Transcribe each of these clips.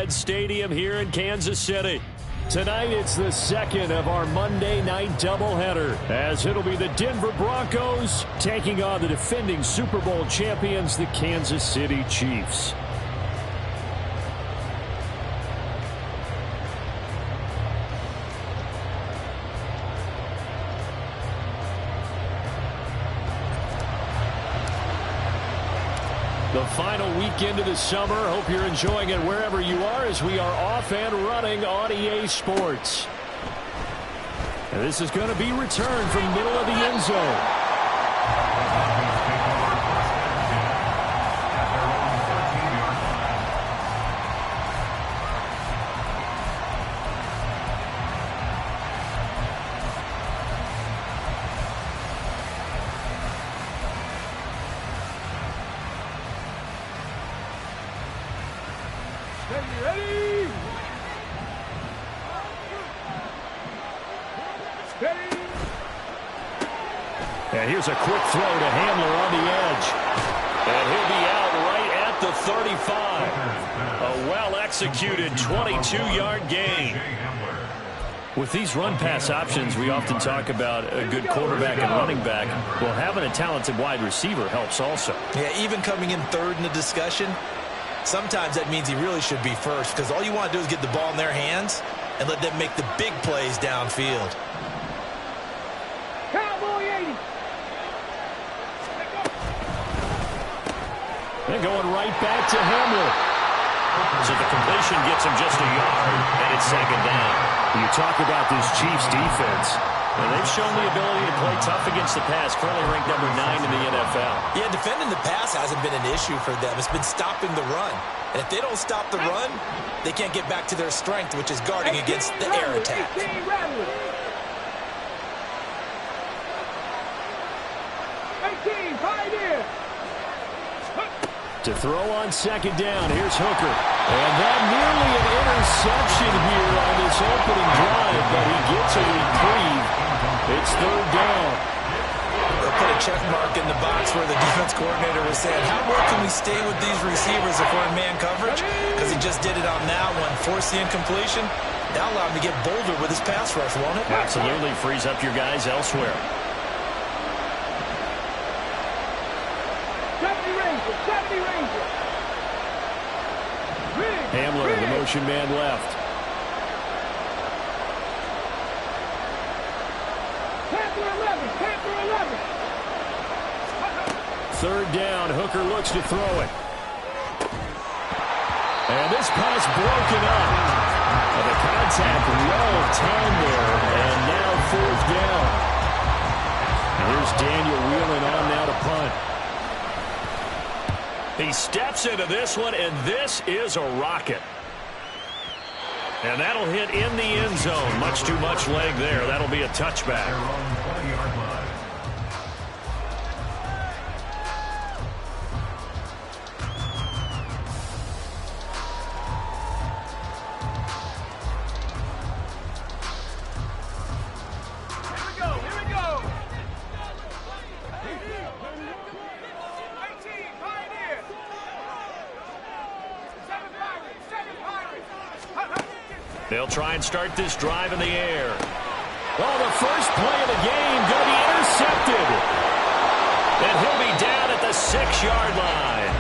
Arrowhead Stadium here in Kansas City. Tonight, it's the second of our Monday night doubleheader, as it'll be the Denver Broncos taking on the defending Super Bowl champions, the Kansas City Chiefs. The final weekend of the summer. Hope you're enjoying it wherever you are, as we are off and running on EA Sports. And this is going to be returned from middle of the end zone. And here's a quick throw to Hamler on the edge. And he'll be out right at the 35. A well-executed 22-yard gain. With these run-pass options, we often talk about a good quarterback and running back. Well, having a talented wide receiver helps also. Yeah, even coming in third in the discussion, sometimes that means he really should be first, because all you want to do is get the ball in their hands and let them make the big plays downfield. And going right back to Hamler. So the completion gets him just a yard, and it's second down. You talk about this Chiefs defense, and they've shown the ability to play tough against the pass, currently ranked number 9 in the NFL. Yeah, defending the pass hasn't been an issue for them. It's been stopping the run. And if they don't stop the run, they can't get back to their strength, which is guarding against the air attack. To throw on second down, here's Hooker. And that nearly an interception here on this opening drive, but he gets a reprieve. It's third down. They'll put a check mark in the box where the defense coordinator was saying, how well can we stay with these receivers if we're in man coverage? Because he just did it on that one, forced the incompletion. That'll allow him to get bolder with his pass rush, won't it? Absolutely, frees up your guys elsewhere. Hamler, the motion man left. Third down, Hooker looks to throw it. And this pass broken up. The contact well timed there, and now fourth down. Here's Daniel Whelan on now to punt. He steps into this one, and this is a rocket. And that'll hit in the end zone. Much too much leg there. That'll be a touchback. They'll try and start this drive in the air. Oh, the first play of the game going to be intercepted. And he'll be down at the 6-yard line.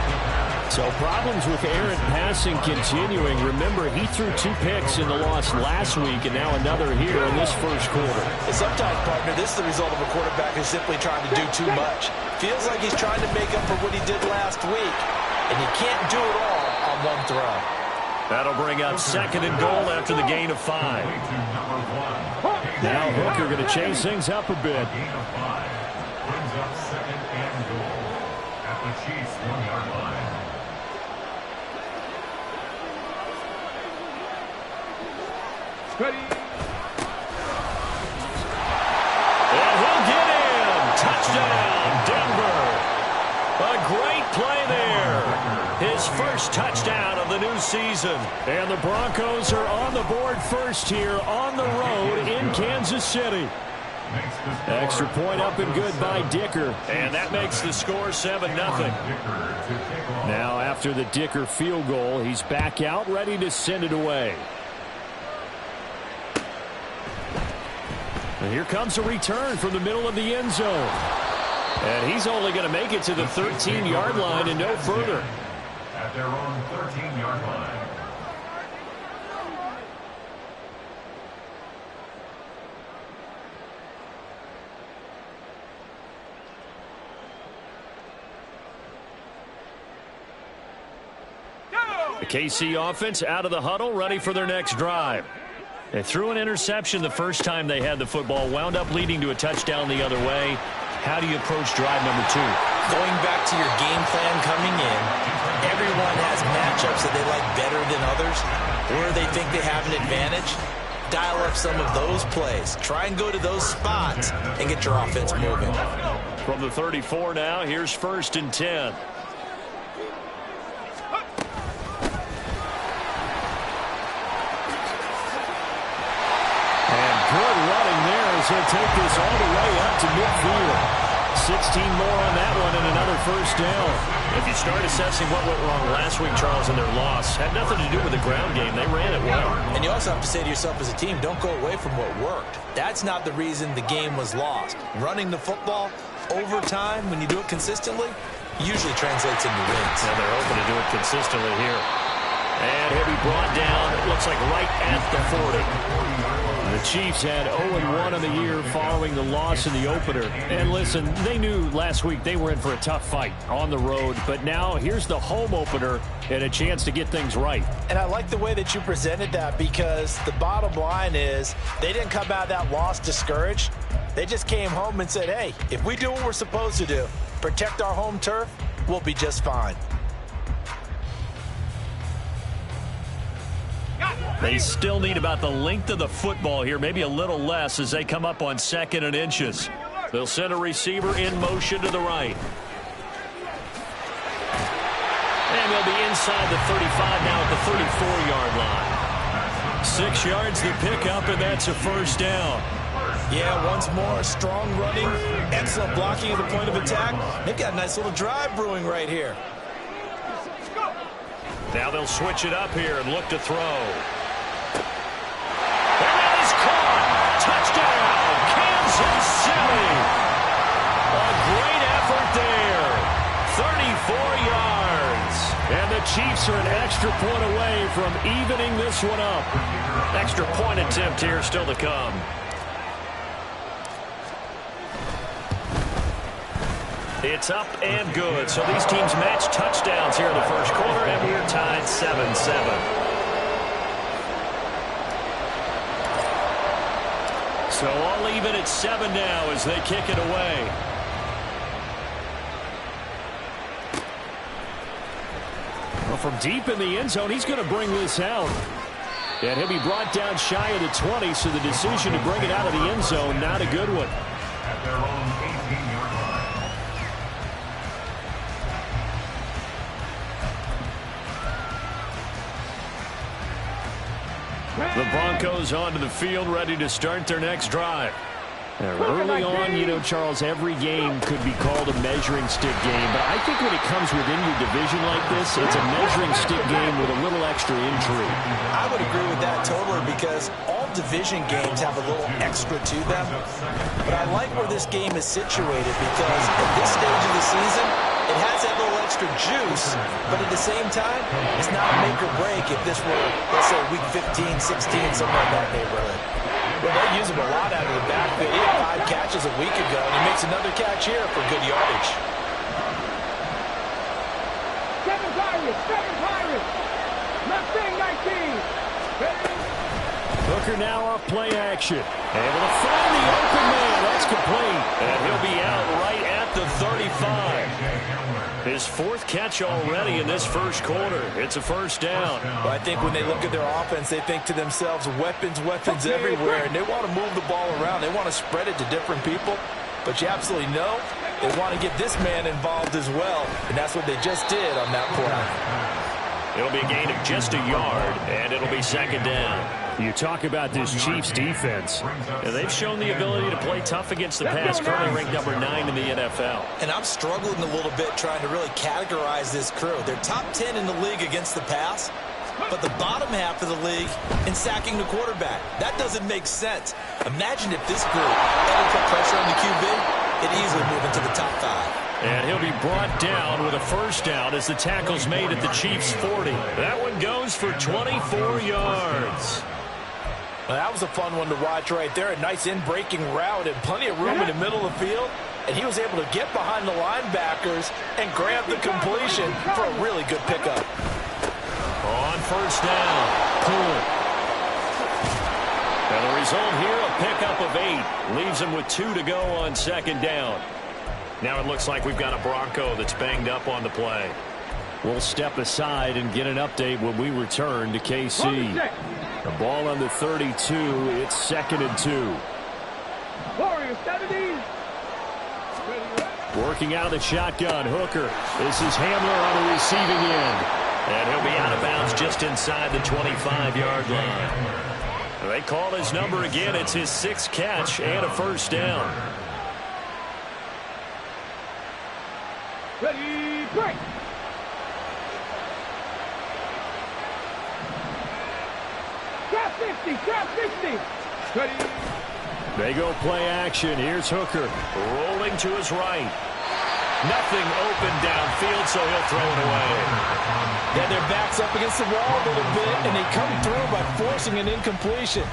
So problems with errant passing continuing. Remember, he threw 2 picks in the loss last week, and now another here in this first quarter. And sometimes, partner, this is the result of a quarterback who's simply trying to do too much. Feels like he's trying to make up for what he did last week, and you can't do it all on one throw. That'll bring up second and goal after the gain of 5. Now Hooker going to change things up a bit. Brings up second and goal at the Chiefs' 1-yard line. Ready. And he'll get in. Touchdown, Denver. A great play there. His first touchdown of the new season. And the Broncos are on the board first here on the road in Kansas City. Extra point up and good by Dicker. And that makes the score 7-0. Now after the Dicker field goal, he's back out ready to send it away. And here comes a return from the middle of the end zone. And he's only going to make it to the 13-yard line and no further. At their own 13-yard line. The KC offense out of the huddle, ready for their next drive. They threw an interception the first time they had the football, wound up leading to a touchdown the other way. How do you approach drive number 2? Going back to your game plan coming in, everyone has matchups that they like better than others, where they think they have an advantage. Dial up some of those plays. Try and go to those spots and get your offense moving. From the 34 now, here's 1st and 10. Good running there as he'll take this all the way up to midfield. 16 more on that one and another first down. If you start assessing what went wrong last week, Charles, in their loss, had nothing to do with the ground game. They ran it well. And you also have to say to yourself as a team, don't go away from what worked. That's not the reason the game was lost. Running the football over time, when you do it consistently, usually translates into wins. And they're hoping to do it consistently here. And he'll be brought down, it looks like right at the 40. The Chiefs had 0-1 on the year following the loss in the opener. And listen, they knew last week they were in for a tough fight on the road. But now here's the home opener and a chance to get things right. And I like the way that you presented that, because the bottom line is they didn't come out of that loss discouraged. They just came home and said, hey, if we do what we're supposed to do, protect our home turf, we'll be just fine. They still need about the length of the football here, maybe a little less as they come up on 2nd and inches. They'll send a receiver in motion to the right. And they'll be inside the 35 now at the 34-yard line. 6 yards the pickup, and that's a first down. Yeah, once more, strong running, excellent blocking at the point of attack. They've got a nice little drive brewing right here. Now they'll switch it up here and look to throw. And that is caught. Touchdown, Kansas City. A great effort there. 34 yards. And the Chiefs are an extra point away from evening this one up. Extra point attempt here still to come. It's up and good. So these teams match touchdowns here in the first quarter, and we're tied 7-7. So all even at 7 now as they kick it away. Well, from deep in the end zone, he's going to bring this out. And he'll be brought down shy of the 20, so the decision to bring it out of the end zone, not a good one. At their own 18-yard line. The Broncos onto the field, ready to start their next drive. Early on, you know, Charles, every game could be called a measuring stick game. But I think when it comes within your division like this, it's a measuring stick game with a little extra intrigue. I would agree with that totally, because all division games have a little extra to them. But I like where this game is situated, because at this stage of the season, it has that little extra juice, but at the same time, it's not a make or break if this were, let's say, week 15, 16, somewhere in that neighborhood. Well, they use him a lot out of the backfield. He had 5 catches a week ago, and he makes another catch here for good yardage. 7 Pirates, left wing 19. Hooker now off play action. Able to find the open man. That's complete. And he'll be out right at the 35. His 4th catch already in this first quarter. It's a first down. Well, I think when they look at their offense, they think to themselves, weapons everywhere, and they want to move the ball around. They want to spread it to different people, but you absolutely know they want to get this man involved as well, and that's what they just did on that play. It'll be a gain of just a yard, and it'll be second down. You talk about this Chiefs defense. They've shown the ability to play tough against the pass, currently ranked number 9 in the NFL. And I'm struggling a little bit trying to really categorize this crew. They're top 10 in the league against the pass, but the bottom half of the league in sacking the quarterback. That doesn't make sense. Imagine if this group ever put pressure on the QB, it'd easily move into the top 5. And he'll be brought down with a first down as the tackle's made at the Chiefs' 40. That one goes for 24 yards. Well, that was a fun one to watch right there. A nice in-breaking route and plenty of room in the middle of the field. And he was able to get behind the linebackers and grab the completion for a really good pickup. On first down, Poole. And the result here, a pickup of 8. Leaves him with 2 to go on second down. Now it looks like we've got a Bronco that's banged up on the play. We'll step aside and get an update when we return to KC. The ball on the 32. It's 2nd and 2. Warriors 70. Working out of the shotgun, Hooker. This is Hamler on the receiving end. And he'll be out of bounds just inside the 25-yard line. They call his number again. It's his 6th catch and a first down. Ready, break. Trap 50, trap 50. Ready. They go play action. Here's Hooker rolling to his right. Nothing open downfield, so he'll throw it away. Yeah, their back's up against the wall a little bit, and they come through by forcing an incompletion.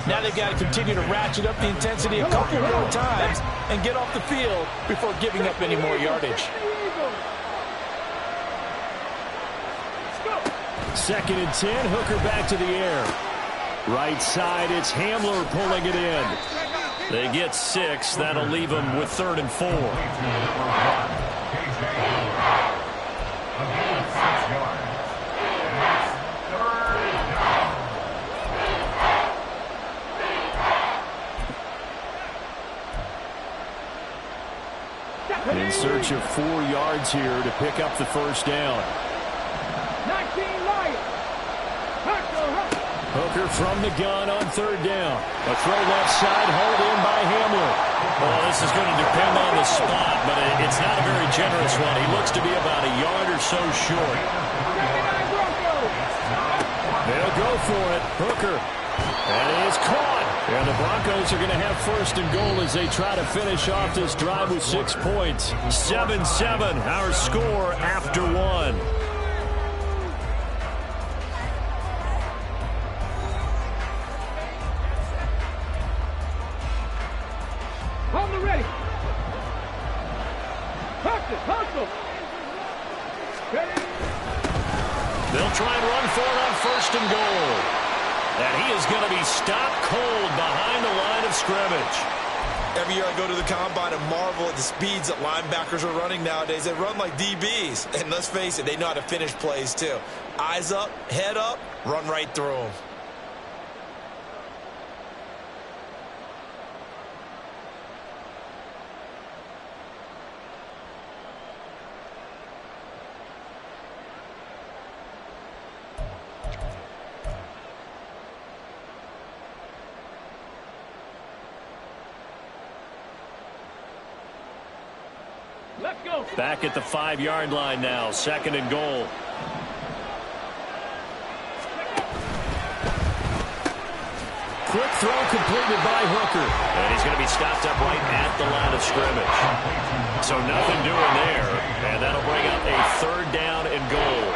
Now they've got to continue to ratchet up the intensity a couple more times and get off the field before giving up any more yardage. 2nd and 10. Hooker back to the air. Right side, it's Hamler pulling it in. They get 6. That'll leave them with 3rd and 4. In search of 4 yards here to pick up the first down. 19 Lions. Hooker from the gun on 3rd down. A throw left side, hauled in by Hamler. Well, this is going to depend on the spot, but it's not a very generous one. He looks to be about a yard or so short. They'll go for it. Hooker. And it is caught. And the Broncos are going to have 1st and goal as they try to finish off this drive with 6 points. 7-7, our score after 1. On the ready. Hustle. Ready. They'll try and run for it on 1st and goal. And he is going to be stopped cold behind the line of scrimmage. Every year I go to the combine and marvel at the speeds that linebackers are running nowadays. They run like DBs. And let's face it, they know how to finish plays too. Eyes up, head up, run right through them. Let's go. Back at the 5-yard line now, 2nd and goal. Quick throw completed by Hooker. And he's going to be stopped up right at the line of scrimmage. So nothing doing there. And that'll bring up a 3rd down and goal.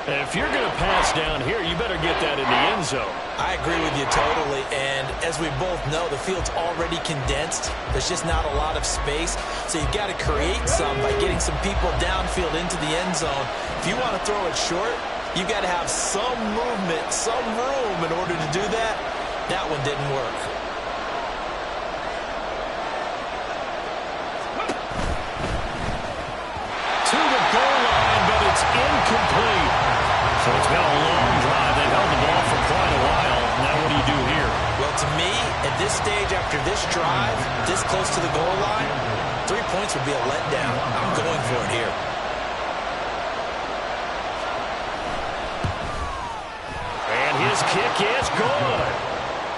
And if you're going to pass down here, you better get that in the end zone. I agree with you totally, and as we both know, the field's already condensed. There's just not a lot of space, so you've got to create some by getting some people downfield into the end zone. If you want to throw it short, you've got to have some movement, some room in order to do that. That one didn't work. To the goal line, but it's incomplete. So it's been a long drive. They held the ball for quite a while. Now what do you do here? Well, to me, at this stage, after this drive, this close to the goal line, 3 points would be a letdown. I'm going for it here. His kick is good.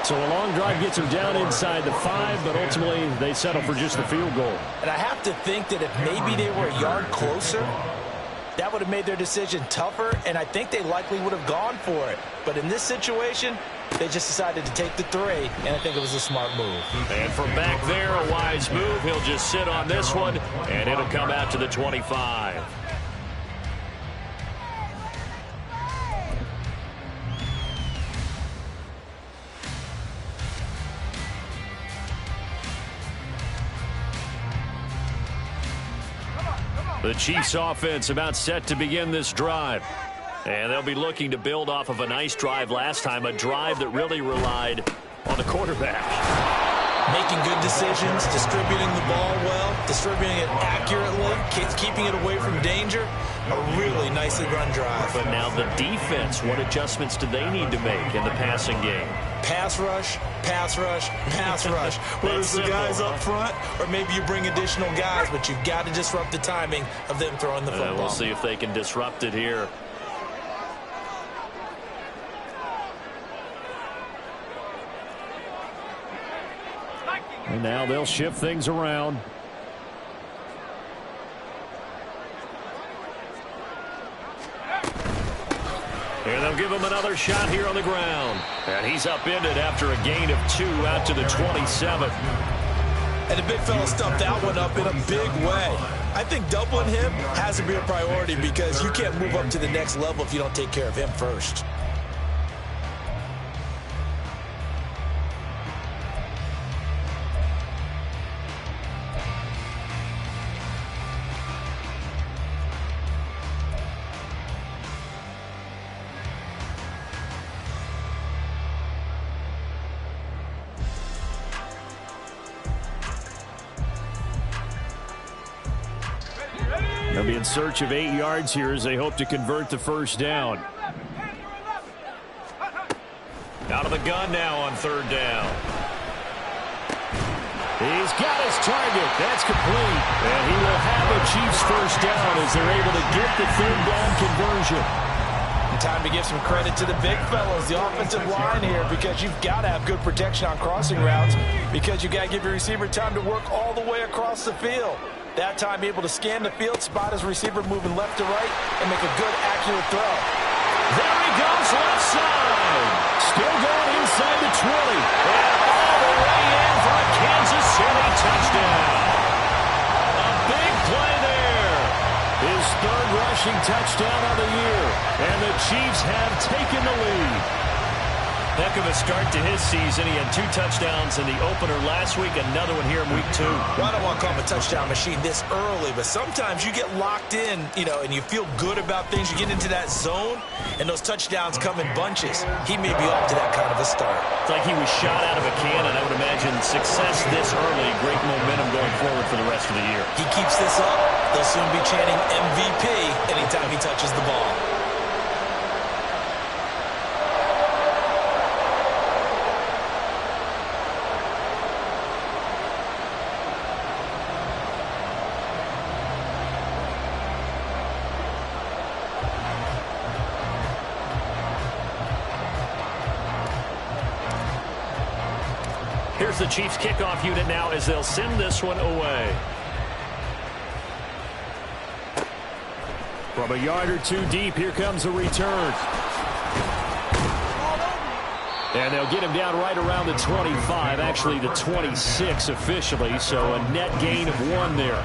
So a long drive gets them down inside the 5, but ultimately they settle for just the field goal. And I have to think that if maybe they were a yard closer, that would have made their decision tougher, and I think they likely would have gone for it. But in this situation, they just decided to take the 3, and I think it was a smart move. And from back there, a wise move. He'll just sit on this one, and it'll come out to the 25. The Chiefs offense about set to begin this drive. And they'll be looking to build off of a nice drive last time, a drive that really relied on the quarterback. Making good decisions, distributing the ball well, distributing it accurately, keeping it away from danger. A really nicely run drive. But now the defense, what adjustments do they need to make in the passing game? Pass rush, pass rush, pass rush. Whether it's the guys up front or maybe you bring additional guys, but you've got to disrupt the timing of them throwing the football. We'll see if they can disrupt it here. And now they'll shift things around. And they'll give him another shot here on the ground. And he's upended after a gain of 2 out to the 27. And the big fella stuffed that one up in a big way. I think doubling him has to be a priority because you can't move up to the next level if you don't take care of him first. They'll be in search of 8 yards here as they hope to convert the first down. Out of the gun now on 3rd down. He's got his target. That's complete. And he will have a Chiefs first down as they're able to get the 3rd down conversion. Time to give some credit to the big fellows, the offensive line here, because you've got to have good protection on crossing routes because you've got to give your receiver time to work all the way across the field. That time able to scan the field, spot his receiver moving left to right, and make a good, accurate throw. There he goes left side. Still going inside the 20. And all the way in for a Kansas City touchdown. A big play there. His 3rd rushing touchdown of the year. And the Chiefs have taken the lead. Heck of a start to his season. He had 2 touchdowns in the opener last week, another one here in week 2. Well, I don't want to call him a touchdown machine this early, but sometimes you get locked in, and you feel good about things. You get into that zone, and those touchdowns come in bunches. He may be off to that kind of a start. It's like he was shot out of a cannon. I would imagine success this early, great momentum going forward for the rest of the year. He keeps this up, they'll soon be chanting MVP anytime he touches the ball. Here's the Chiefs kickoff unit now as they'll send this one away. From a yard or 2 deep, here comes a return. And they'll get him down right around the 25, actually the 26 officially, so a net gain of 1 there.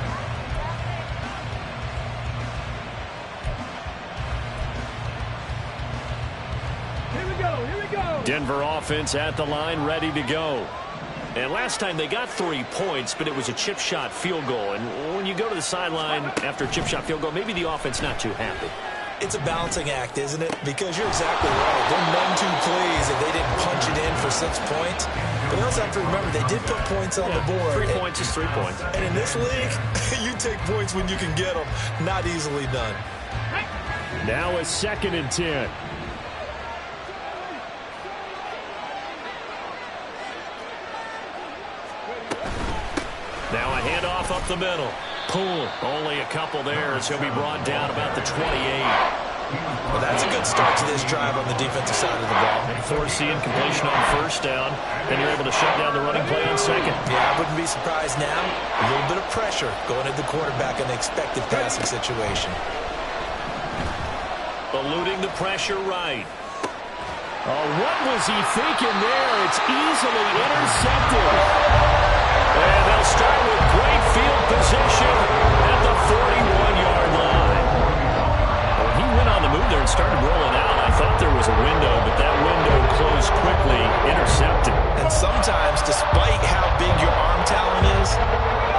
Here we go. Denver offense at the line, ready to go. And last time they got 3 points, but it was a chip shot field goal. And when you go to the sideline after a chip shot field goal, maybe the offense not too happy. It's a balancing act, isn't it? Because you're exactly right. They're none too pleased that they didn't punch it in for 6 points. But you also have to remember, they did put points on the board. 3 points is 3 points. And in this league, you take points when you can get them. Not easily done. Now a 2nd and 10. Now a handoff up the middle. Poole, only a couple there as he'll be brought down about the 28. Well, that's a good start to this drive on the defensive side of the ball. force the incompletion on first down, and you're able to shut down the running play on second. Yeah, I wouldn't be surprised now. A little bit of pressure going at the quarterback in the expected passing situation. Eluding the pressure right. Oh, what was he thinking there? It's easily intercepted. And they'll start with great field position at the 41-yard line. When he went on the move there and started rolling out, I thought there was a window, but that window closed quickly, intercepted. And sometimes, despite how big your arm talent is,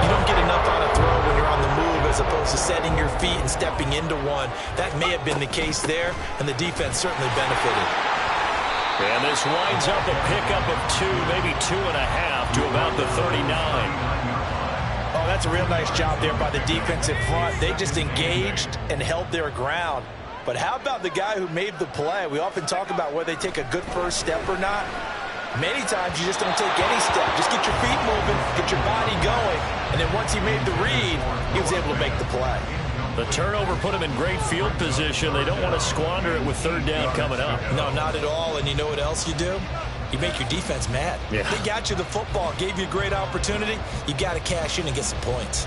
you don't get enough on a throw when you're on the move as opposed to setting your feet and stepping into one. That may have been the case there, and the defense certainly benefited. And this winds up a pickup of 2, maybe 2.5 to about the 39. Oh, that's a real nice job there by the defensive front. They just engaged and held their ground. But how about the guy who made the play? We often talk about whether they take a good first step or not. Many times you just don't take any step. Just get your feet moving, get your body going, and then once he made the read, he was able to make the play. The turnover put him in great field position. They don't want to squander it with third down coming up. No, not at all. And you know what else you do? You make your defense mad. Yeah. They got you the football, gave you a great opportunity. You got to cash in and get some points.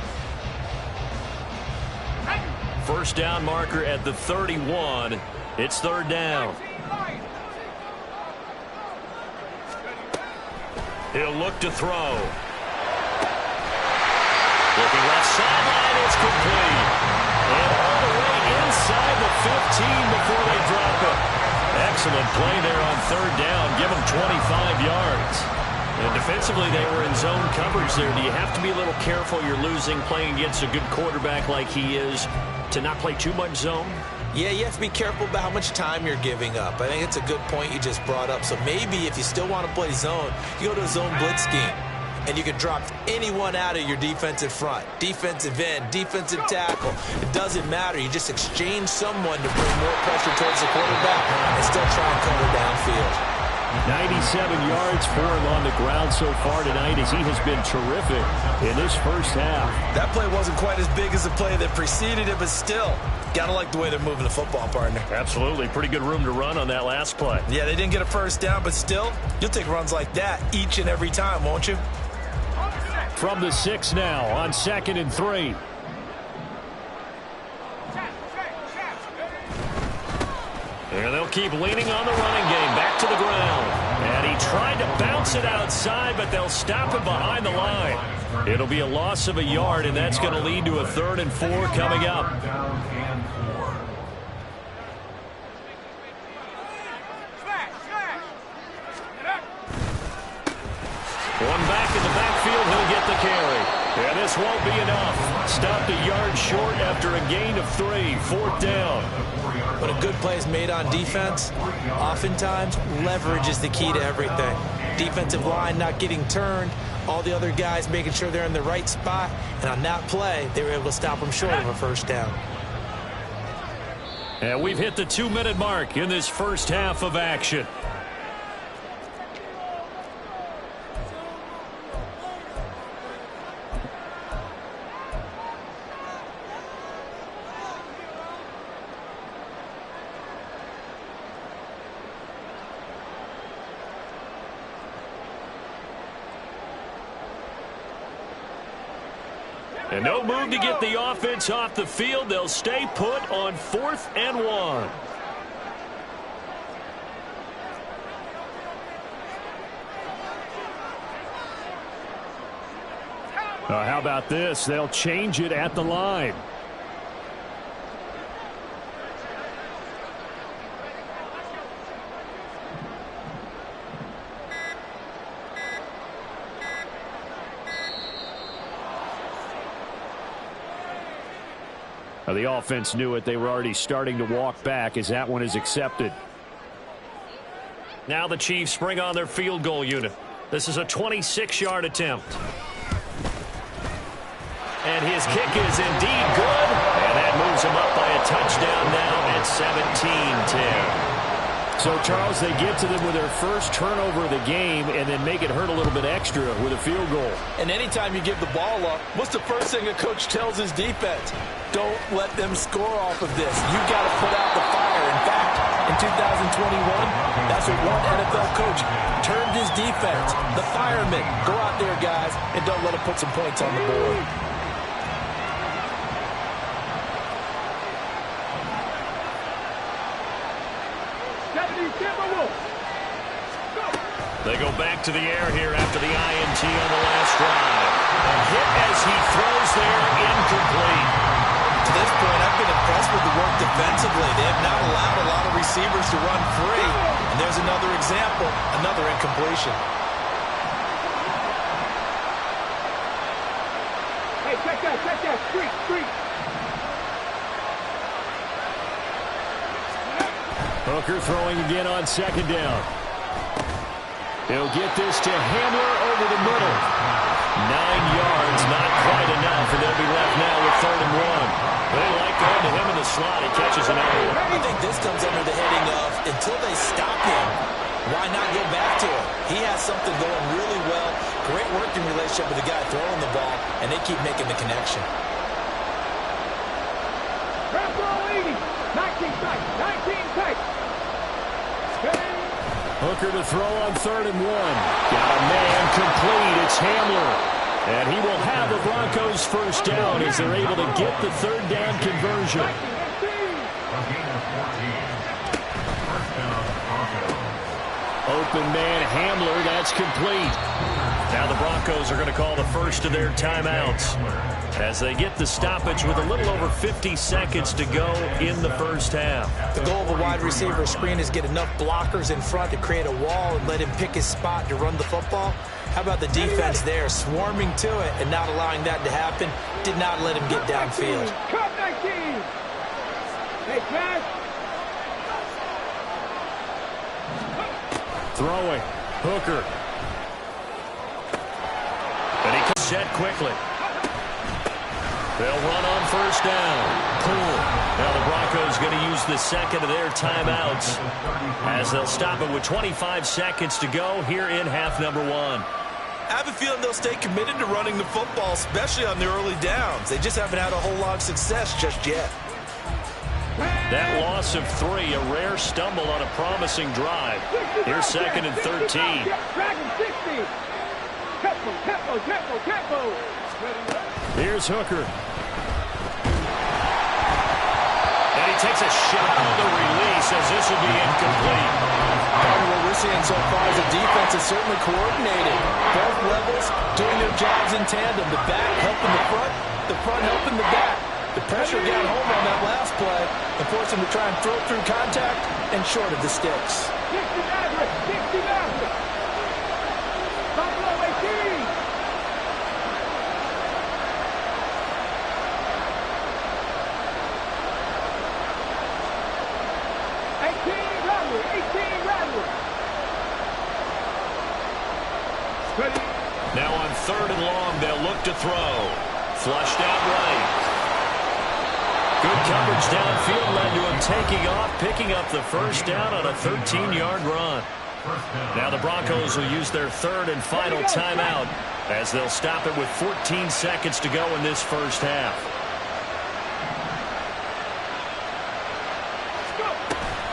First down marker at the 31. It's third down. He'll look to throw. Looking left sideline, it's complete. And all the way inside the 15 before they drop it. Excellent play there on third down. Give them 25 yards. And defensively, they were in zone coverage there. Do you have to be a little careful? You're losing playing against a good quarterback like he is to not play too much zone? Yeah, you have to be careful about how much time you're giving up. I think it's a good point you just brought up. So maybe if you still want to play zone, you go to a zone blitz scheme. And you can drop anyone out of your defensive front. Defensive end, defensive tackle. It doesn't matter. You just exchange someone to bring more pressure towards the quarterback and still try and cover downfield. 97 yards for him on the ground so far tonight as he has been terrific in this first half. That play wasn't quite as big as the play that preceded it, but still, gotta like the way they're moving the football, partner. Absolutely. Pretty good room to run on that last play. Yeah, they didn't get a first down, but still, you'll take runs like that each and every time, won't you? From the 6 now on 2nd and 3. And they'll keep leaning on the running game. Back to the ground. And he tried to bounce it outside, but they'll stop him behind the line. It'll be a loss of a yard, and that's going to lead to a 3rd and 4 coming up. One back in the backfield, he'll get the carry. And this won't be enough. Stopped a yard short after a gain of 3. 4th down. When a good play is made on defense, oftentimes leverage is the key to everything. Defensive line not getting turned, all the other guys making sure they're in the right spot, and on that play, they were able to stop them short of a first down. And we've hit the 2-minute mark in this first half of action. And no move to get the offense off the field. They'll stay put on 4th and 1. How about this? They'll change it at the line. The offense knew it. They were already starting to walk back as that one is accepted. Now the Chiefs bring on their field goal unit. This is a 26-yard attempt. And his kick is indeed good. And that moves him up by a touchdown now at 17-10. So, Charles, they get to them with their first turnover of the game and then make it hurt a little bit extra with a field goal. And anytime you give the ball up, what's the first thing a coach tells his defense? Don't let them score off of this. You got to put out the fire. In fact, in 2021? That's what one NFL coach termed his defense. The firemen. Go out there, guys, and don't let them put some points on the board. They go back to the air here after the INT on the last drive. A hit as he throws there, incomplete. To this point, I've been impressed with the work defensively. They have not allowed a lot of receivers to run free. And there's another example, another incompletion. Hey, check that, street. Hooker throwing again on second down. He'll get this to Hamler over the middle. 9 yards, not quite enough, and they'll be left now with 3rd and 1. They like going to him in the slot. He catches an error. I think this comes under the heading of, until they stop him, why not go back to him? He has something going really well. Great working relationship with the guy throwing the ball, and they keep making the connection. Rambo 80, 19 tight. Hooker to throw on 3rd and 1. Got a man complete. It's Hamler. And he will have the Broncos first down as they're able to get the 3rd down conversion. Open man Hamler. That's complete. Now the Broncos are going to call the first of their timeouts as they get the stoppage with a little over 50 seconds to go in the first half. The goal of a wide receiver screen is get enough blockers in front to create a wall and let him pick his spot to run the football. How about the defense there, swarming to it and not allowing that to happen? Did not let him get downfield. Cut 19. Hey, Cash. Throwing. Hooker. And he can set quickly. They'll run on first down. Cool. Now the Broncos going to use the second of their timeouts as they'll stop it with 25 seconds to go here in half number 1. I have a feeling they'll stay committed to running the football, especially on the early downs. They just haven't had a whole lot of success just yet. That loss of 3, a rare stumble on a promising drive. Here's 2nd and 13. Tempo. Here's Hooker. And he takes a shot on the release as this will be incomplete. What we're seeing so far is the defense is certainly coordinated. Both levels doing their jobs in tandem. The back helping the front helping the back. The pressure got home on that last play and forced him to try and throw through contact and short of the sticks. 60 Maverick. Buffalo 18. Now on 3rd and long, they'll look to throw. Flushed out right. Good coverage downfield led to him taking off, picking up the first down on a 13-yard run. Now the Broncos will use their 3rd and final timeout as they'll stop it with 14 seconds to go in this first half.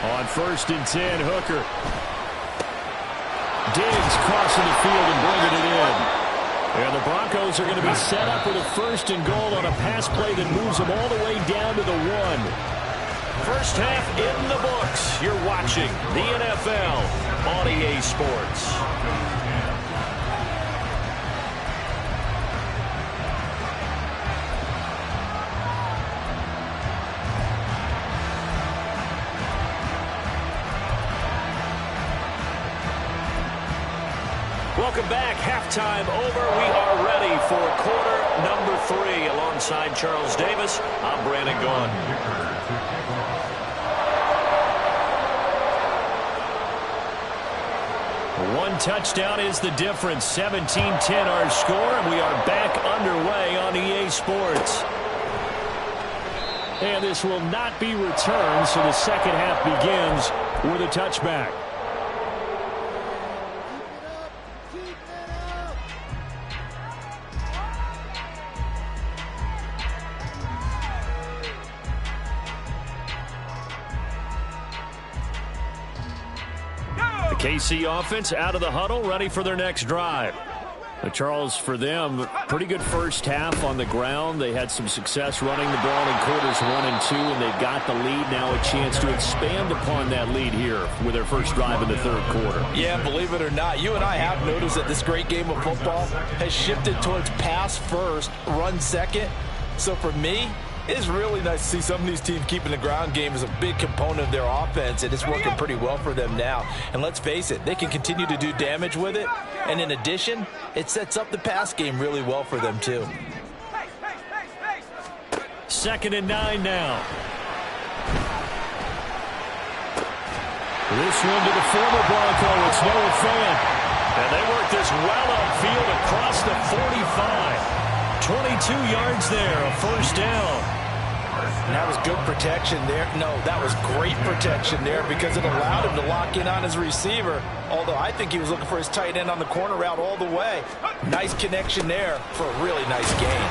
On 1st and 10, Hooker. Diggs crossing the field and bringing it in. And the Broncos are going to be set up with a 1st and goal on a pass play that moves them all the way down to the 1. First half in the books. You're watching the NFL on EA Sports. Welcome back. Halftime over. We are ready for quarter number 3. Alongside Charles Davis, I'm Brandon Gaughan. One touchdown is the difference. 17-10 our score, and we are back underway on EA Sports. And this will not be returned, so the second half begins with a touchback. KC offense out of the huddle, ready for their next drive. Charles, for them, pretty good first half on the ground. They had some success running the ball in quarters 1 and 2, and they've got the lead. Now a chance to expand upon that lead here with their first drive in the third quarter. Yeah, believe it or not, you and I have noticed that this great game of football has shifted towards pass first, run second. So for me, it's really nice to see some of these teams keeping the ground game as a big component of their offense, and it's working pretty well for them now. And let's face it, they can continue to do damage with it. And in addition, it sets up the pass game really well for them too. 2nd and 9 now. This one to the former Bronco. It's Noah Fant. And they work this well upfield across the 45. 22 yards there, a first down. And that was good protection there. No, that was great protection there because it allowed him to lock in on his receiver, although I think he was looking for his tight end on the corner route all the way. Nice connection there for a really nice gain.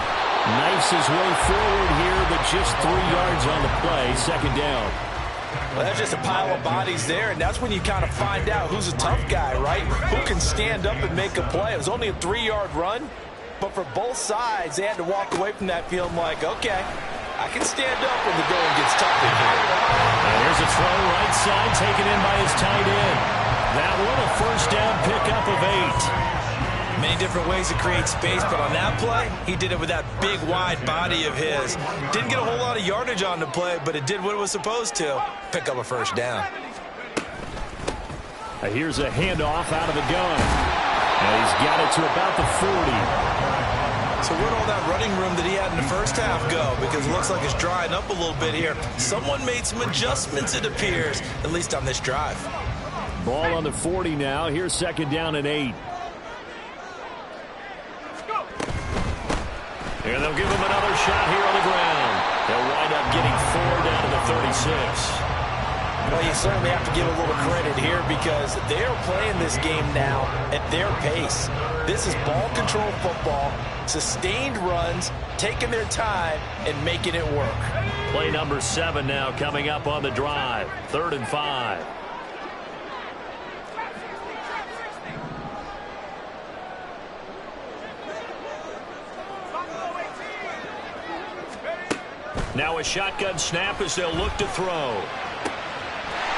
Knifes his way forward here, but just 3 yards on the play, 2nd down. Well, that's just a pile of bodies there, and that's when you kind of find out who's a tough guy, right? Who can stand up and make a play. It was only a 3-yard run, but for both sides, they had to walk away from that feeling like, okay, I can stand up when the going gets tough in here. And here's a throw right side taken in by his tight end. That one a first down pickup of 8. Many different ways to create space, but on that play, he did it with that big, wide body of his. Didn't get a whole lot of yardage on the play, but it did what it was supposed to. Pick up a first down. Here's a handoff out of the gun. And he's got it to about the 40. So where'd all that running room that he had in the first half go? Because it looks like it's drying up a little bit here. Someone made some adjustments, it appears, at least on this drive. Ball on the 40 now. Here's 2nd down and 8. And they'll give him another shot here on the ground. They'll wind up getting 4 down to the 36. Well, you certainly have to give a little credit here because they're playing this game now at their pace. This is ball control football, sustained runs, taking their time, and making it work. Play number 7 now coming up on the drive. 3rd and 5. Now a shotgun snap as they'll look to throw.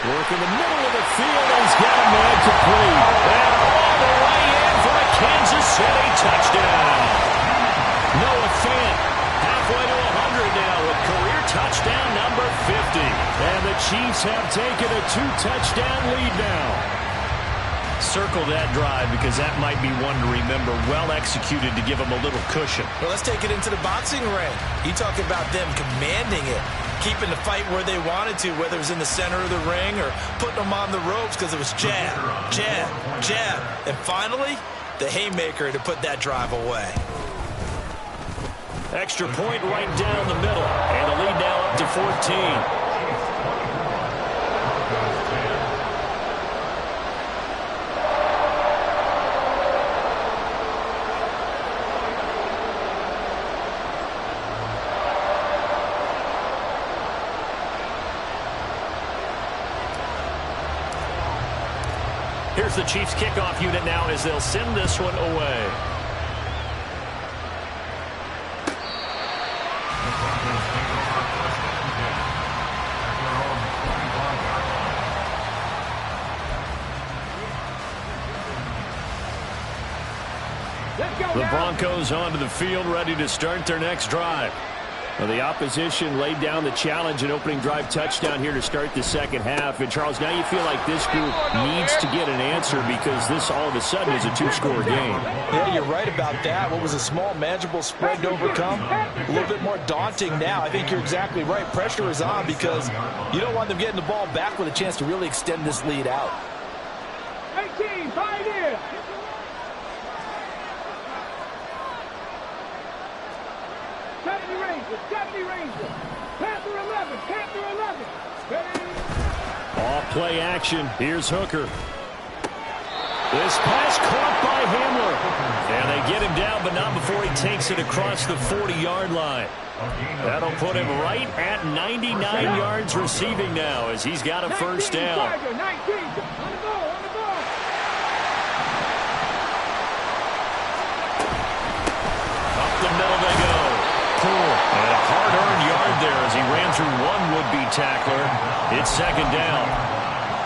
Work in the middle of the field, and he's got a man complete. And all the way in for a Kansas City touchdown. Noah Fant halfway to 100 now with career touchdown number 50. And the Chiefs have taken a 2-touchdown lead now. Circle that drive because that might be one to remember. Well executed to give them a little cushion. Well, let's take it into the boxing ring. You talk about them commanding it, keeping the fight where they wanted to, whether it was in the center of the ring or putting them on the ropes because it was jab, jab, jab. And finally, the haymaker to put that drive away. Extra point right down the middle. And the lead now up to 14. Here's the Chiefs kickoff unit now as they'll send this one away. The Broncos onto the field, ready to start their next drive. Well, the opposition laid down the challenge, an opening drive touchdown here to start the second half. And, Charles, now you feel like this group needs to get an answer because this all of a sudden is a 2-score game. Yeah, you're right about that. What was a small, manageable spread to overcome, a little bit more daunting now. I think you're exactly right. Pressure is on because you don't want them getting the ball back with a chance to really extend this lead out. 18, fight in. Panther 11, Panther 11. Off play action. Here's Hooker. This pass caught by Hamler. And they get him down, but not before he takes it across the 40-yard line. That'll put him right at 99 yards receiving now as he's got a first down. 19, on the ball. tackler. It's second down.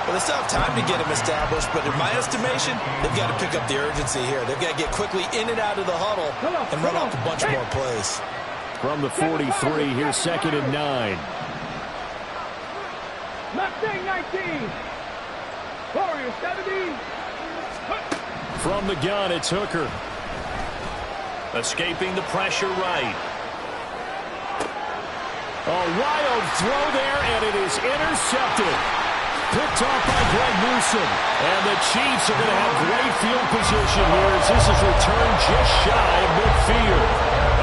Well, they still have time to get him established, but in my estimation, they've got to pick up the urgency here. They've got to get quickly in and out of the huddle and run off a bunch more plays. From the 43, here's second and 9. Mustang 19. Warriors 70. From the gun, it's Hooker. Escaping the pressure right. A wild throw there, and it is intercepted. Picked off by Greg Newsome. And the Chiefs are going to have great field position here as this is returned just shy of midfield.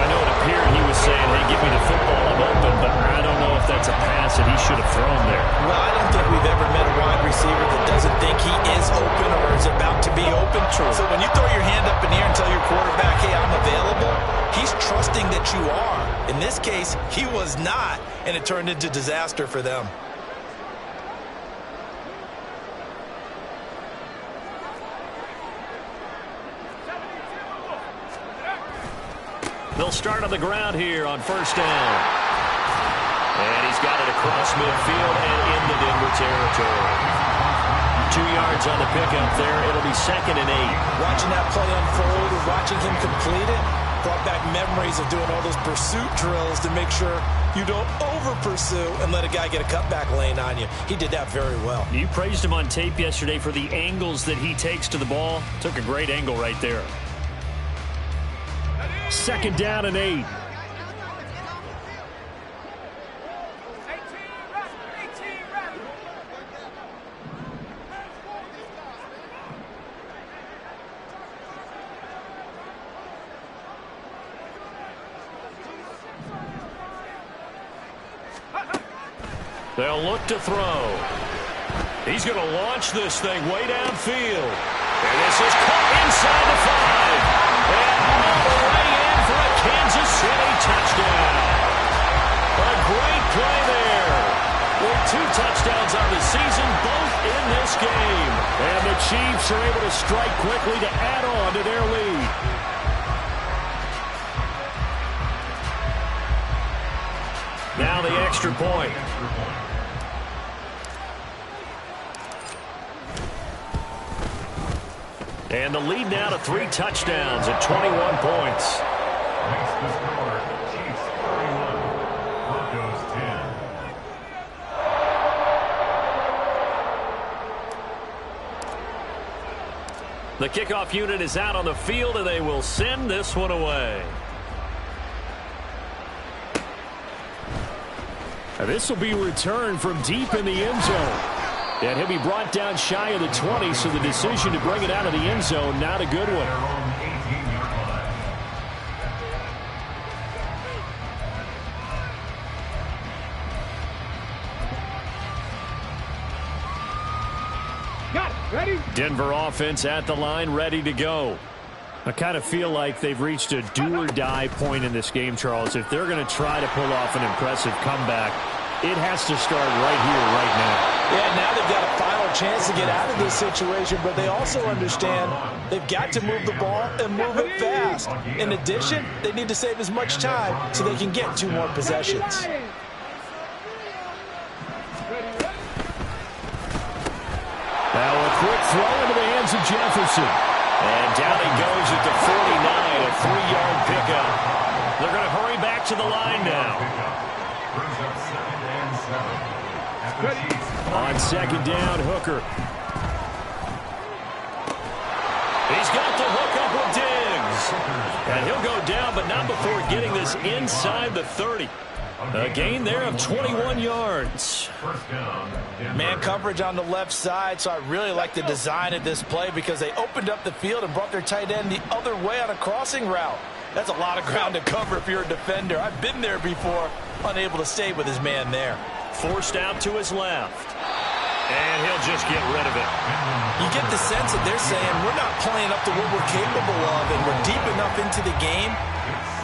I know it appeared he was saying, hey, give me the football, I'm open, but I don't know if that's a pass that he should have thrown there. Well, I don't think we've ever met a wide receiver that doesn't think he is open or is about to be open. True. So when you throw your hand up in the air and tell your quarterback, hey, I'm available, he's trusting that you are. In this case, he was not, and it turned into disaster for them. They'll start on the ground here on first down. And he's got it across midfield and into Denver territory. 2 yards on the pickup there. It'll be second and 8. Watching that play unfold and watching him complete it brought back memories of doing all those pursuit drills to make sure you don't over-pursue and let a guy get a cutback lane on you. He did that very well. You praised him on tape yesterday for the angles that he takes to the ball. Took a great angle right there. Second down and 8. They'll look to throw. He's going to launch this thing way downfield. And this is caught inside the 5. And all the way in for a Kansas City touchdown. A great play there. With 2 touchdowns on the season, both in this game. And the Chiefs are able to strike quickly to add on to their lead. Now the extra point. And the lead now to 3 touchdowns at 21 points. Makes the score. Chiefs 31. Broncos 10. The kickoff unit is out on the field, and they will send this one away. Now this will be returned from deep in the end zone. And he'll be brought down shy of the 20, so the decision to bring it out of the end zone, not a good one. Their own 18-yard line. Got it. Ready? Denver offense at the line, ready to go. I kind of feel like they've reached a do-or-die point in this game, Charles. If they're going to try to pull off an impressive comeback, it has to start right here, right now. Yeah, now they've got a final chance to get out of this situation, but they also understand they've got to move the ball and move it fast. In addition, they need to save as much time so they can get 2 more possessions. Now a quick throw into the hands of Jefferson. And down he goes at the 49, a 3-yard pickup. They're going to hurry back to the line now. Brings up 2nd and 7. At the Chiefs. On second down, Hooker. He's got the hook up with Diggs. And he'll go down, but not before getting this inside the 30. A gain there of 21 yards. First down. Denver. Man coverage on the left side, so I really like the design of this play because they opened up the field and brought their tight end the other way on a crossing route. That's a lot of ground to cover if you're a defender. I've been there before, unable to stay with his man there. Forced out to his left. And he'll just get rid of it. You get the sense that they're saying we're not playing up to what we're capable of, and we're deep enough into the game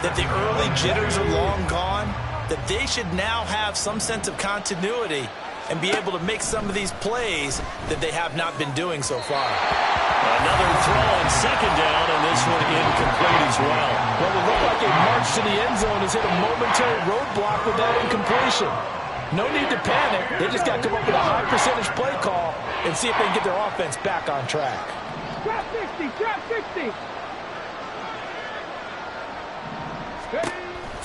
that the early jitters are long gone, that they should now have some sense of continuity and be able to make some of these plays that they have not been doing so far. Another throw on second down, and this one incomplete as well. Well, it looked like a march to the end zone has hit a momentary roadblock with that incompletion. No need to panic. They just got to come up with a high percentage play call and see if they can get their offense back on track. Trap 60, trap 60.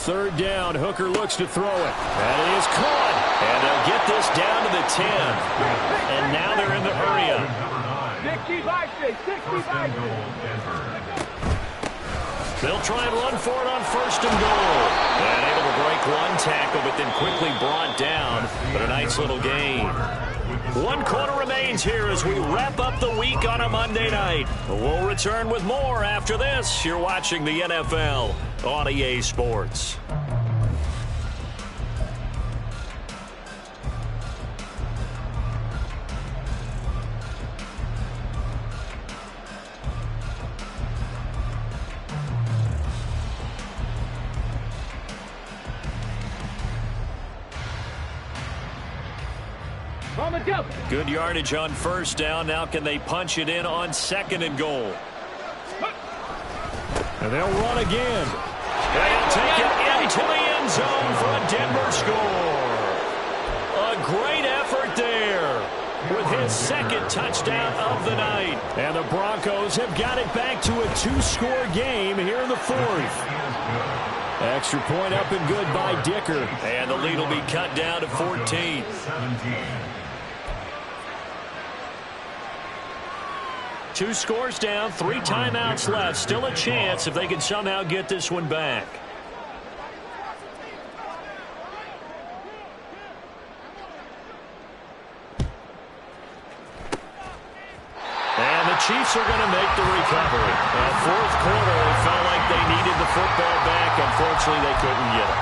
Third down, Hooker looks to throw it. That is caught. And they'll get this down to the 10. And now they're in the hurry up. 60 by 6, 60 by 6. They'll try and run for it on first and goal. And able to break one tackle, but then quickly brought down. But a nice little gain. 1 quarter remains here as we wrap up the week on a Monday night. We'll return with more after this. You're watching the NFL on EA Sports. Good yardage on first down. Now can they punch it in on second and goal? And they'll run again. They'll take it into the end zone for a Denver score. A great effort there with his second touchdown of the night. And the Broncos have got it back to a 2-score game here in the fourth. Extra point up and good by Dicker. And the lead will be cut down to 14. 2 scores down, 3 timeouts left. Still a chance if they can somehow get this one back. And the Chiefs are going to make the recovery. Fourth quarter, they felt like they needed the football back. Unfortunately, they couldn't get it.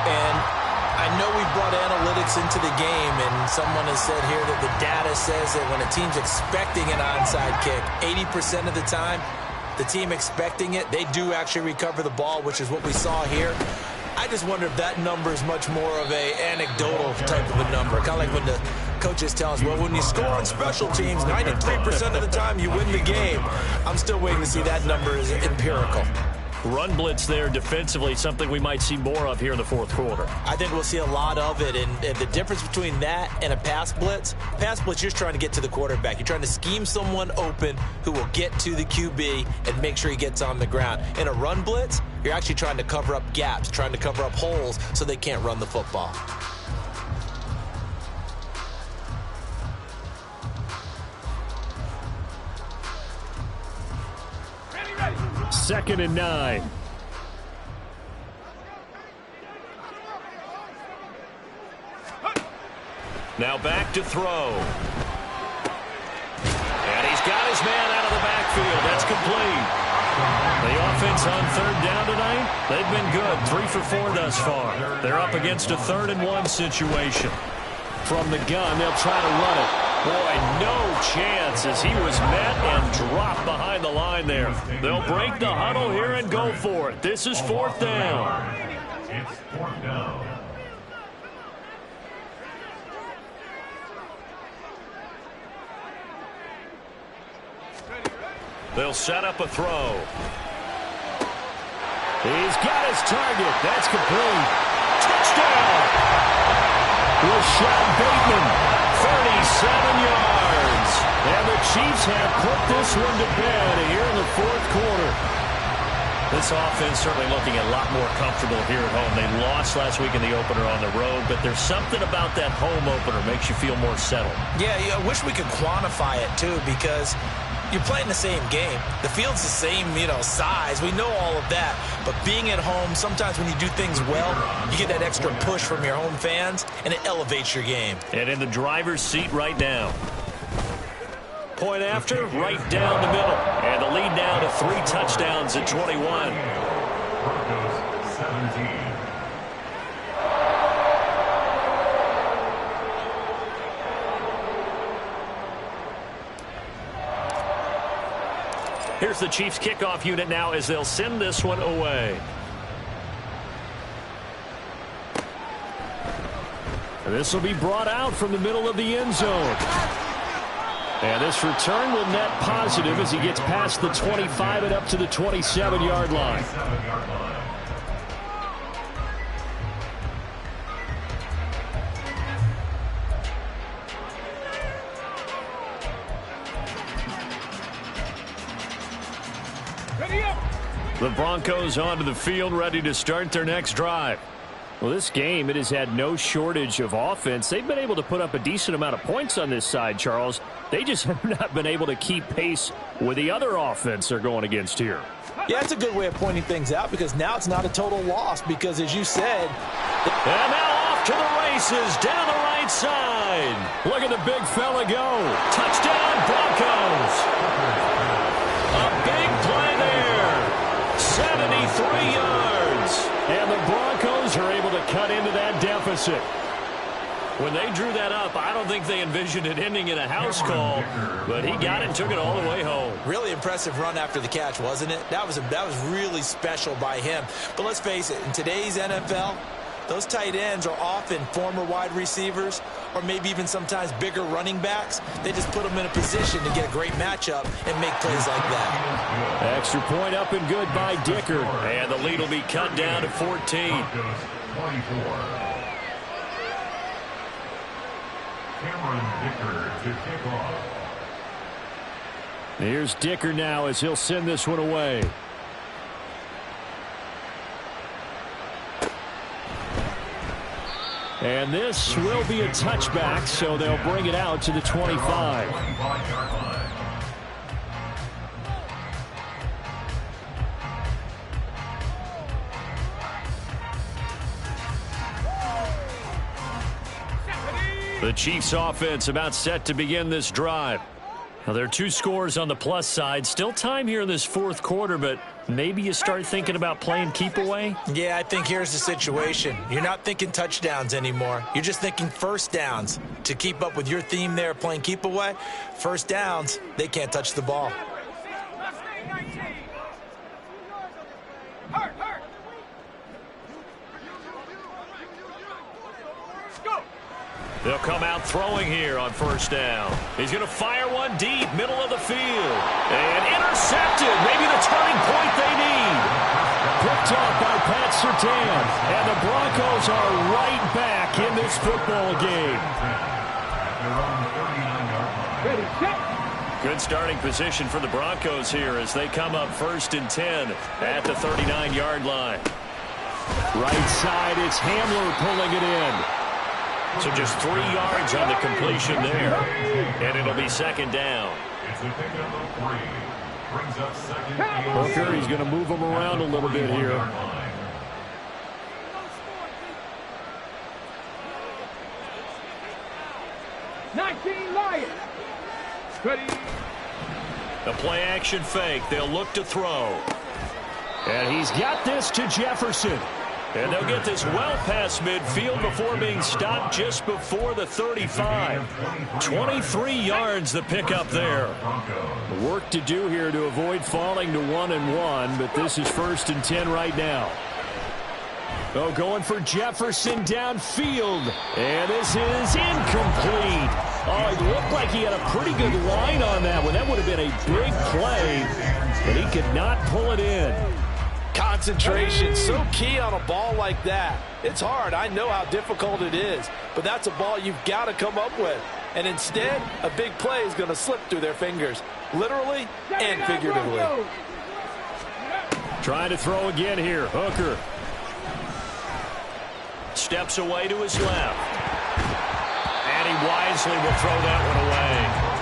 And I know we brought analytics into the game, and someone has said here that the data says that when a team's expecting an onside kick, 80% of the time, the team expecting it, they do actually recover the ball, which is what we saw here. I just wonder if that number is much more of a anecdotal type of a number. Kind of like when the coaches tell us, well, when you score on special teams, 93% of the time you win the game. I'm still waiting to see that number is empirical. Run blitz there defensively, something we might see more of here in the fourth quarter. I think we'll see a lot of it, and the difference between that and a pass blitz, you're just trying to get to the quarterback. You're trying to scheme someone open who will get to the QB and make sure he gets on the ground. In a run blitz, you're actually trying to cover up gaps, trying to cover up holes so they can't run the football. Second and 9. Now back to throw. And he's got his man out of the backfield. That's complete. The offense on third down tonight, they've been good. 3 for 4 thus far. They're up against a 3rd and 1 situation. From the gun, they'll try to run it. Boy, no chance as he was met and dropped behind the line there. They'll break the huddle here and go for it. This is 4th down. It's 4th down. They'll set up a throw. He's got his target. That's complete. Touchdown! Rashad Bateman, 37 yards. And the Chiefs have put this one to bed here in the fourth quarter. This offense certainly looking a lot more comfortable here at home. They lost last week in the opener on the road, but there's something about that home opener makes you feel more settled. Yeah, I wish we could quantify it, too, because you're playing the same game. The field's the same, size. We know all of that. But being at home, sometimes when you do things well, you get that extra push from your home fans, and it elevates your game. And in the driver's seat right now. Point after, right down the middle. And the lead now to 3 touchdowns at 21. Broncos 17. Here's the Chiefs kickoff unit now as they'll send this one away. This will be brought out from the middle of the end zone. And this return will net positive as he gets past the 25 and up to the 27-yard line. The Broncos onto the field, ready to start their next drive. Well, this game, it has had no shortage of offense. They've been able to put up a decent amount of points on this side, Charles. They just have not been able to keep pace with the other offense they're going against here. Yeah, it's a good way of pointing things out because now it's not a total loss because, as you said... And now off to the races down the right side. Look at the big fella go. Touchdown, Broncos. A big play there. 73 yards. And the Broncos are able to cut into that deficit. When they drew that up, I don't think they envisioned it ending in a house call, but he got it and took it all the way home. Really impressive run after the catch, wasn't it? That was really special by him. But let's face it, in today's NFL, those tight ends are often former wide receivers or maybe even sometimes bigger running backs. They just put them in a position to get a great matchup and make plays like that. Extra point up and good by Dicker. And the lead will be cut down to 14. Cameron Dicker to kick off. Here's Dicker now as he'll send this one away. And this will be a touchback, so they'll bring it out to the 25. The Chiefs offense about set to begin this drive. Now, there are 2 scores on the plus side. Still time here in this fourth quarter, but maybe you start thinking about playing keep away? Yeah, I think here's the situation. You're not thinking touchdowns anymore. You're just thinking first downs. To keep up with your theme there, playing keep away, first downs, they can't touch the ball. They'll come out throwing here on first down. He's going to fire one deep, middle of the field. And intercepted. Maybe the turning point they need. Picked up by Pat Surtain. And the Broncos are right back in this football game. Good starting position for the Broncos here as they come up 1st and 10 at the 39-yard line. Right side, it's Hamler pulling it in. So just 3 yards on the completion there. And it'll be second down. It's a pickup of 3. Brings up second and Booker, he's going to move him around a little bit here. 19 Lions. Ready. The play action fake. They'll look to throw. And he's got this to Jefferson. And they'll get this well past midfield before being stopped just before the 35. 23 yards the pickup there. Work to do here to avoid falling to 1-1, but this is 1st and 10 right now. Oh, going for Jefferson downfield. And this is incomplete. Oh, it looked like he had a pretty good line on that one. That would have been a big play, but he could not pull it in. Concentration, so key on a ball like that. It's hard. I know how difficult it is, but that's a ball you've got to come up with. And instead, a big play is going to slip through their fingers, literally and figuratively. Trying to throw again here. Hooker steps away to his left. And he wisely will throw that one away.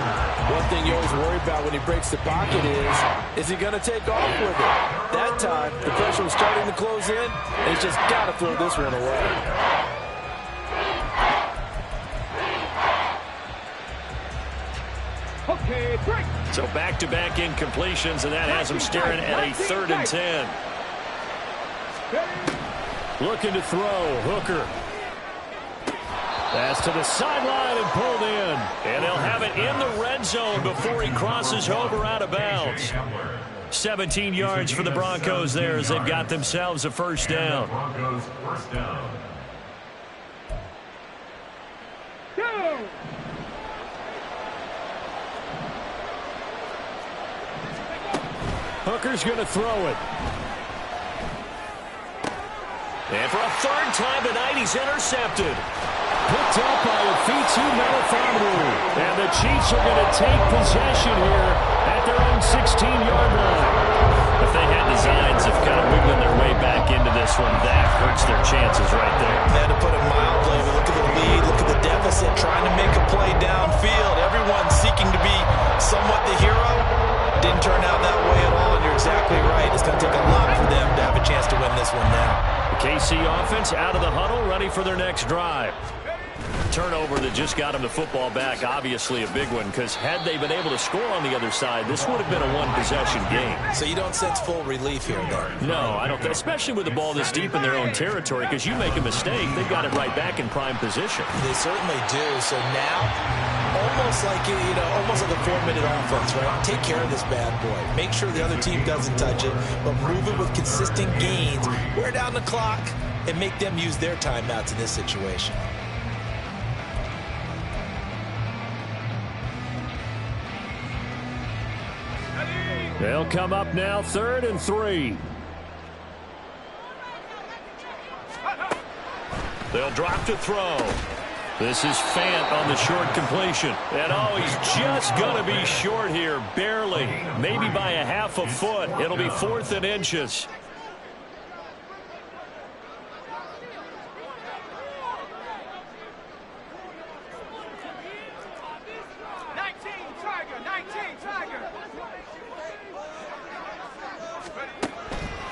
One thing you always worry about when he breaks the pocket is he going to take off with it? That time, the pressure was starting to close in, and he's just got to throw this one away. Okay, break. So back-to-back incompletions, and that has him staring at a 3rd and 10. Looking to throw. Hooker. Pass to the sideline and pulled in. And they'll have it in the red zone before he crosses over out of bounds. 17 yards for the Broncos there as they've got themselves a first down. Broncos first down. Hooker's going to throw it. And for a 3rd time tonight, he's intercepted. Picked up by Afitu Melifonwu. And the Chiefs are going to take possession here at their own 16-yard line. The didn't turn out that way at all, and you're exactly right. It's going to take a lot for them to have a chance to win this one now. The KC offense out of the huddle, ready for their next drive. Turnover that just got them the football back, obviously a big one, because had they been able to score on the other side, this would have been a one-possession game. So you don't sense full relief here, though? No, I don't, especially with the ball this deep in their own territory, because you make a mistake, they've got it right back in prime position. They certainly do. So now, almost like almost like a 4-minute offense, right? Take care of this bad boy. Make sure the other team doesn't touch it, but move it with consistent gains. Wear down the clock and make them use their timeouts in this situation. They'll come up now, 3rd and 3. They'll drop to throw. This is Fant on the short completion. And oh, he's just going to be short here, barely. Maybe by a half a foot. It'll be 4th and inches.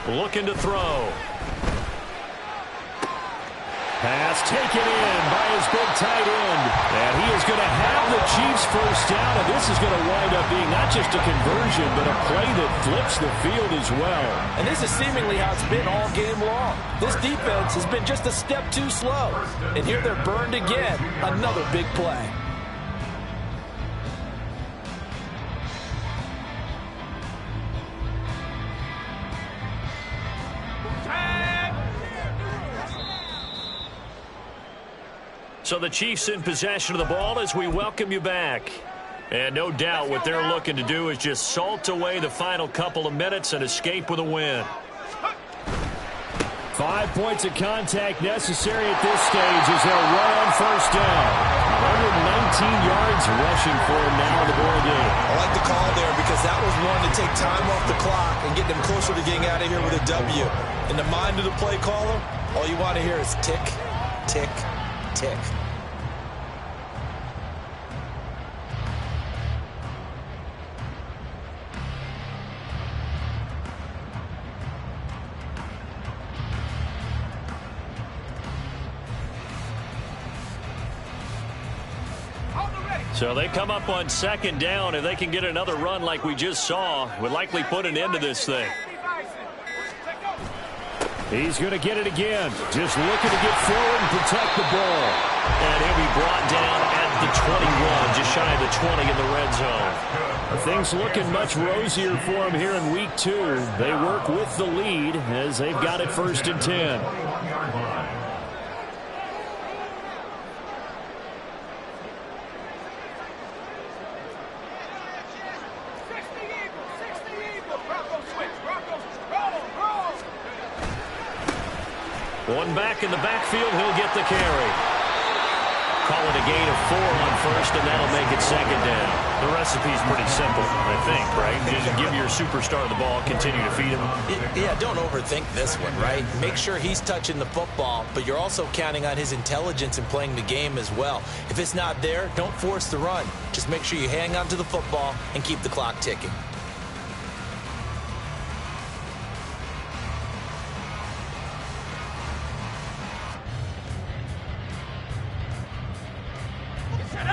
Looking to throw. Pass taken in by his big tight end. And he is going to have the Chiefs first down, and this is going to wind up being not just a conversion, but a play that flips the field as well. And this is seemingly how it's been all game long. This defense has been just a step too slow. And here they're burned again. Another big play. So the Chiefs in possession of the ball as we welcome you back. And no doubt what they're looking to do is just salt away the final couple of minutes and escape with a win. 5 points of contact necessary at this stage as they'll run on first down. 119 yards rushing for him now in the ball game. I like the call there because that was one to take time off the clock and get them closer to getting out of here with a W. In the mind of the play caller, all you want to hear is tick, tick, tick. So they come up on 2nd down. If they can get another run like we just saw, would likely put an end to this thing. He's going to get it again. Just looking to get forward and protect the ball. And he'll be brought down at the 21, just shy of the 20 in the red zone. Things looking much rosier for him here in week 2. They work with the lead as they've got it 1st and 10. One back in the backfield, he'll get the carry. Call it a gain of 4 on first, and that'll make it 2nd down. The recipe's pretty simple, I think, right? Just give your superstar the ball, continue to feed him. Yeah, don't overthink this one, right? Make sure he's touching the football, but you're also counting on his intelligence in playing the game as well. If it's not there, don't force the run. Just make sure you hang on to the football and keep the clock ticking.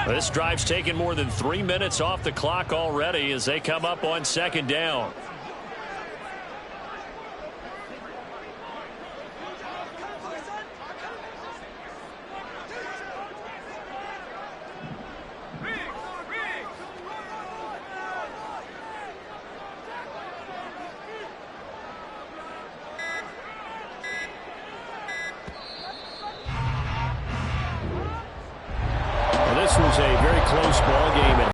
This drive's taken more than 3 minutes off the clock already as they come up on 2nd down. This was a very close ball game.